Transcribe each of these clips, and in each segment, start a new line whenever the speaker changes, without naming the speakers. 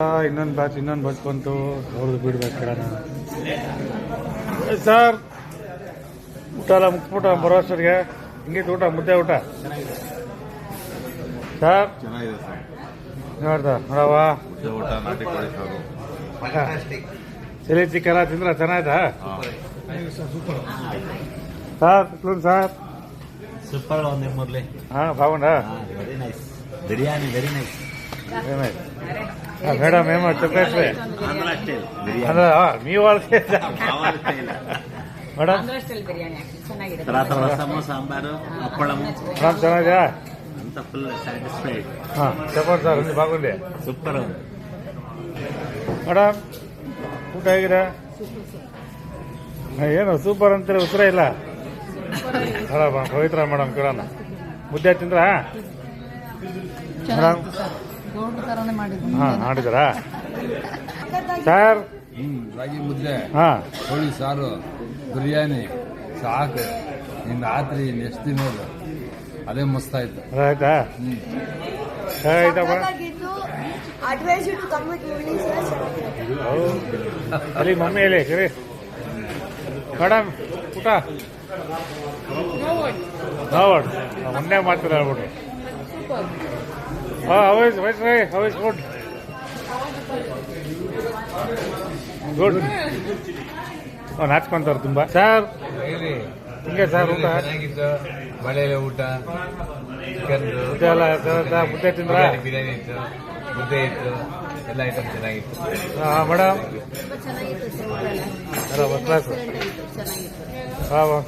ಇನ್ನೊಂದು ಬ್ಯಾಚ್ ಬಂತು ಅವ್ರದ್ದು ಬಿಡ್ಬೇಕು ಕೇಳೋಣ ಸರ್. ಊಟ ಎಲ್ಲ ಮುಗಿಸ್ಬಿಟ್ಟು ಬರೋ ಅಷ್ಟರಿಗೆ ಹಿಂಗಿತ್ತು ಊಟ, ಮುದ್ದೆ ಊಟ ಸರ್
ಚೆನ್ನಾಗಿದೆ ಸರ್.
ನೋಡ್ದ ನೋಡವ
ಮುದ್ದೆ ಊಟ, ನಾಟಿ ಕೋಳಿ ಸಾರು,
ಚಿಲ್ಲಿ ಚಿಕ್ಕನ ತಿಂದ್ರ ಚೆನ್ನಾಯ್ತಾ సార్ ఎట్లుంది సార్?
సూపర్ గా ఉంది మురళి.
బాగుందా?
Very nice biryani, very nice.
Madam ఏమో చెప్పేసి మీ వాళ్ళకి మేడం
తర్వాత రసము, సాంబారు, అప్పడము
ಚೆನ್ನಾಗಿದೆಯా?
అంత ఫుల్ సాటిస్ఫైడ్.
చెప్పండి సార్, ఉంది బాగుంది,
సూపర్.
ಮೇಡಮ್ ಊಟ ಹೇಗಿದೆ? ಏನು ಸೂಪರ್ ಅಂತೀರಿ, ಉತ್ತರ ಇಲ್ಲ. ಪವಿತ್ರ ಮೇಡಮ್ ಕೇಳೋಣ, ಮುದ್ದೆ ತಿಂದ್ರಾ ಮೇಡಮ್? ಮಾಡಿದ್ರಾ ಸರ್?
ರಾಗಿ ಮುದ್ದೆ,
ಹಾಂ,
ಕೋಳಿ ಸಾರು, ಬಿರಿಯಾನಿ ಸಾಕು. ಇನ್ನು ರಾತ್ರಿ ನೆಕ್ಸ್ಟ್ ದಿನೋದು ಅದೇ ಮಸ್ತಾಯ್ತು.
ಆಯ್ತಾ? ಆಯ್ತಪ್ಪ. ಅಲ್ಲಿ ಮಮ್ಮಿ ಹೇಳಿ ಸರಿ ಮೇಡಮ್ ಊಟ ನೋಡ್ ಮೊನ್ನೆ ಮಾಡ್ತೀರ ಹೇಳ್ಬಿಟ್ಟು. House good good. ನಾಚ್ಕೊಂತಾರೆ ತುಂಬಾ ಸರ್. ಹಿಂಗೆ ಸರ್ ಊಟ
ಚೆನ್ನಾಗಿತ್ತು, ಮಳೆಯಲ್ಲಿ ಊಟ, ಚಿಕನ್
ಮುದ್ದೆ ಎಲ್ಲ ಮುದ್ದೆ ತಿಂದ್ರ?
ಬಿರಿಯಾನಿ ಇತ್ತು, ಮುದ್ದೆ ಇತ್ತು, ಎಲ್ಲ ಐಟಮ್ ಚೆನ್ನಾಗಿತ್ತು.
ಮೇಡಮ್ ಅಲ್ಲ ಫಸ್ಟ್ ಕ್ಲಾಸ್.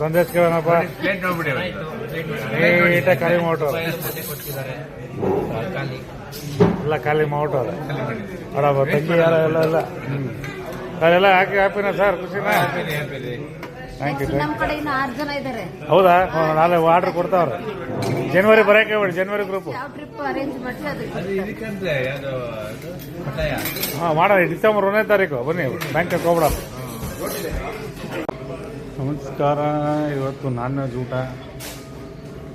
ಸಂದೇಶ ಕೇಳೋಣಪ್ಪ,
ಪ್ಲೇಟ್ ನೋಡ್ಬಿಡಿ,
ನೀಟಾಗಿ ಖಾಲಿ ಮಾಡ್ಬಿಟ್ಟು ಎಲ್ಲ ಖಾಲಿ ಮಾಡ್ಬಿಟ್ಟು ಮೇಡಮ್ ತಂಗಿ ಯಾರ ಎಲ್ಲ ಎಲ್ಲ ಅದೆಲ್ಲ ಹಾಕಿ ಹ್ಯಾಪಿನ ಸರ್? ಖುಷಿನಾ? Thank you.
ನಮ್ಮ ಕಡೆ ಇನ್ನು 6 ಜನ ಇದ್ದಾರೆ.
ಹೌದಾ? ನಾಳೆ ಆರ್ಡರ್ ಕೊಡ್ತಾವ್ರೆ. ಜನವರಿ ಬರೋಕೆ ಹೇಳಿ, ಜನವರಿ ಗ್ರೂಪ್.
ಯಾವ ಟ್ರಿಪ್ ಅರೇಂಜ್ ಮಾಡಿ
ಅದು ಇದಕ್ಕಂದ್ರೆ ಅದು ಪಟಾಯ.
ಮಾಡೋಣ, ಡಿಸೆಂಬರ್ 1ನೇ ತಾರೀಕು ಬನ್ನಿ, ಬ್ಯಾಂಕಾಕ್ ಹೋಗ್ಬಿಡ. ನಮಸ್ಕಾರ. ಇವತ್ತು ನಾನ್ ವೆಜ್ ಊಟ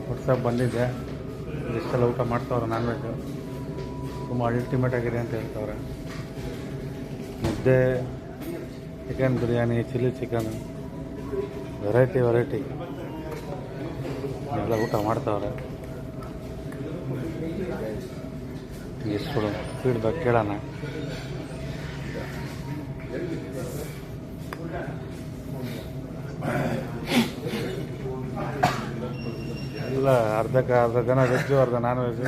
ವಾಟ್ಸಪ್ ಬಂದಿದ್ದೆ. ಇಷ್ಟೆಲ್ಲ ಊಟ ಮಾಡ್ತಾವ್ರೆ ನಾನ್ ವೆಜ್, ತುಂಬ ಅಲ್ಟಿಮೇಟ್ ಆಗಿದೆ ಅಂತ ಹೇಳ್ತಾವ್ರೆ. ಮುದ್ದೆ, chicken biryani, chilli chicken, variety ಎಲ್ಲ ಊಟ ಮಾಡ್ತಾವ್ರೆ. ಎಷ್ಟು ಫೀಡ್ಬ್ಯಾಕ್ ಕೇಳೋಣ. ಎಲ್ಲ ಅರ್ಧ ಜನ ವೆಜ್ಜು, ಅರ್ಧ ನಾನ್ ವೆಜ್.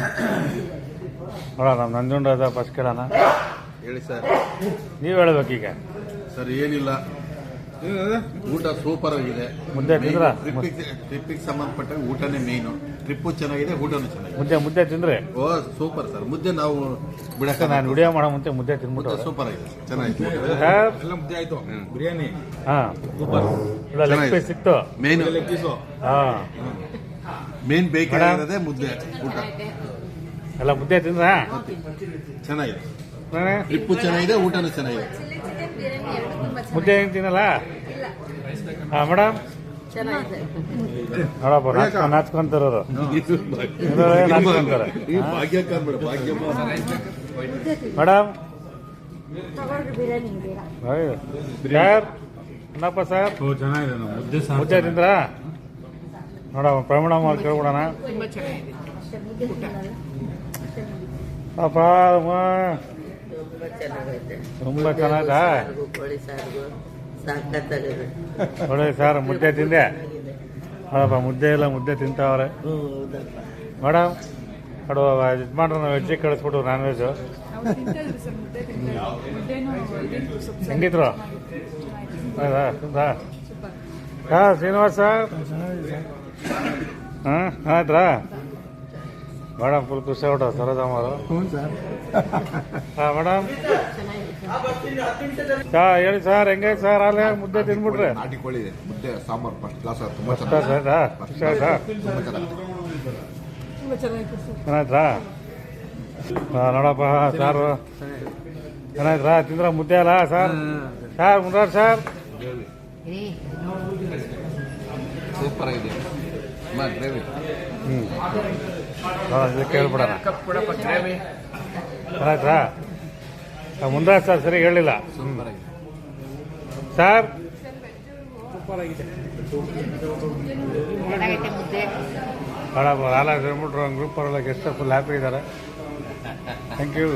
ನೋಡೋಣ, ನಮ್ಮ ನಂಜುಂಡ ಫಸ್ಟ್ ಕೇಳೋಣ.
ಹೇಳಿ ಸರ್.
ನೀವು ಹೇಳ್ಬೇಕೀಗ.
ಸರ್ ಏನಿಲ್ಲ, ಊಟ ಸೂಪರ್ ಆಗಿದೆ.
ಮುದ್ದೆ ತಿಂದ್ರ?
ಟ್ರಿಪ್ಪಿಗೆ ಸಂಬಂಧಪಟ್ಟ ಊಟನೇ ಮೇಯ್ನು. ಟ್ರಿಪ್ಪು ಚೆನ್ನಾಗಿದೆ, ಊಟನೂ ಚೆನ್ನಾಗಿದೆ.
ಮುದ್ದೆ ತಿಂದ್ರೆ?
ಓ ಸೂಪರ್ ಸರ್. ಮುದ್ದೆ ನಾವು ಬಿಡಕ,
ನಾನು ವಿಡಿಯೋ ಮಾಡೋ ಮುಂಚೆ ಮುದ್ದೆ ತಿಂದ್ಬಿಟ್ಟು
ಸೂಪರ್ ಆಗಿದೆ, ಚೆನ್ನಾಗಿತ್ತು.
ಎಲ್ಲ ಮುದ್ದೆ ಆಯ್ತು, ಬಿರಿಯಾನಿ
ಹಾಂ
ಸೂಪರ್.
ಇಲ್ಲ ಲೆಗ್ ಪೀಸ್ ಸಿಕ್ತು.
ಮೇನ್
ಹಾಂ,
ಮೇನ್ ಬೇಕಾಗಿರೋದೇ ಮುದ್ದೆ ಊಟ.
ಎಲ್ಲ ಮುದ್ದೆ ತಿಂದ್ರಾ?
ಚೆನ್ನಾಗಿದೆ, ಟ್ರಿಪ್ಪು ಚೆನ್ನಾಗಿದೆ, ಊಟನೂ ಚೆನ್ನಾಗಿದೆ.
ಮುದ್ದೆ ಹೆಂಗ್ ತಿನ್ನಲ್ಲ? ಹಾಂ ಮೇಡಮ್ ನೋಡಪ್ಪ, ನಾಚ್ಕೊಂತಾರವರು ನಾಚ್ಕೊಂತಾರೆ. ಮೇಡಮ್ ಸರ್, ಏನಪ್ಪ ಸರ್ ಮುದ್ದೆ ತಿಂದ್ರಾ? ನೋಡಮ್ಮ ಪ್ರಮಾಣ ಮಾಡಿ ಕೇಳ್ಬಿಡೋಣ. ಪಾಪ ತುಂಬಾ ಚೆನ್ನಾಗಾ? ಒಳ್ಳೆ ಸರ್, ಮುದ್ದೆ ತಿಂದೆ? ನೋಡಪ್ಪ ಮುದ್ದೆ ಇಲ್ಲ, ಮುದ್ದೆ ತಿಂತಾವ್ರೆ ಮೇಡಮ್. ನೋಡು ಇದು ಮಾಡ್ರೆ ನಾವು ವೆಜ್ಜಿಗೆ ಕಳಿಸ್ಬಿಟ್ಟು ನಾನ್ ವೆಜ್ಜು ಹೆಂಗಿದ್ರು? ಹೌದಾ? ತಿಂದಾ? ಹಾಂ ಶ್ರೀನಿವಾಸ ಹಾಂ ಆಯ್ತಾ ಮೇಡಮ್? ಫುಲ್ ಖುಷಿ ಆಗ್ಬಿಟ್ಟು ಸರೋಜಮ್ಮ ಅವರು. ಹಾಂ ಮೇಡಮ್ ಹೇಳಿ ಸರ್, ಹೆಂಗೆ ಸರ್? ಅಲ್ಲೇ ಮುದ್ದೆ ತಿಂದ್ಬಿಟ್ರೆ?
ನಾಟಿ ಕೋಳಿ ಇದೆ, ಮುದ್ದೆ ಸಾಂಬಾರ್ ಫಸ್ಟ್ ಕ್ಲಾಸ್, ತುಂಬಾ
ಫಸ್ಟ್ ಕ್ಲಾಸ್ ಆಯ್ತಾ? ಖುಷಿ ಆಯ್ತಾ? ಚೆನ್ನಾಯ್ತಾ? ಹಾಂ ನೋಡಪ್ಪ ಸಾರು ಚೆನ್ನಾಯ್ತಾ? ತಿಂದ್ರ ಮುದ್ದೆ ಅಲ್ಲ sir? Sir Munraj sir
super ಆಗಿದೆ. ಗ್ರೇವಿ
ಕೇಳ್ಬಿಡೋಣ ಆಯ್ತಾ? ಮುಂದಾಜ್ ಸರ್ ಸರಿ ಹೇಳಿಲ್ಲ
ಸೂಪರ್ ಆಗಿದೆ.
ಸರ್
ಚೆನ್ನಾಗೈತೆ ಮುದ್ದೆ.
ಭಾಳ ಹಾಲಾಗಿ ಹೇಳ್ಬಿಟ್ರು ಒಂದು ಗ್ರೂಪ್ ಅವರೆಲ್ಲ ಗೆಸ್ಟ್ ಫುಲ್ ಹ್ಯಾಪಿ ಇದ್ದಾರೆ. Thank you.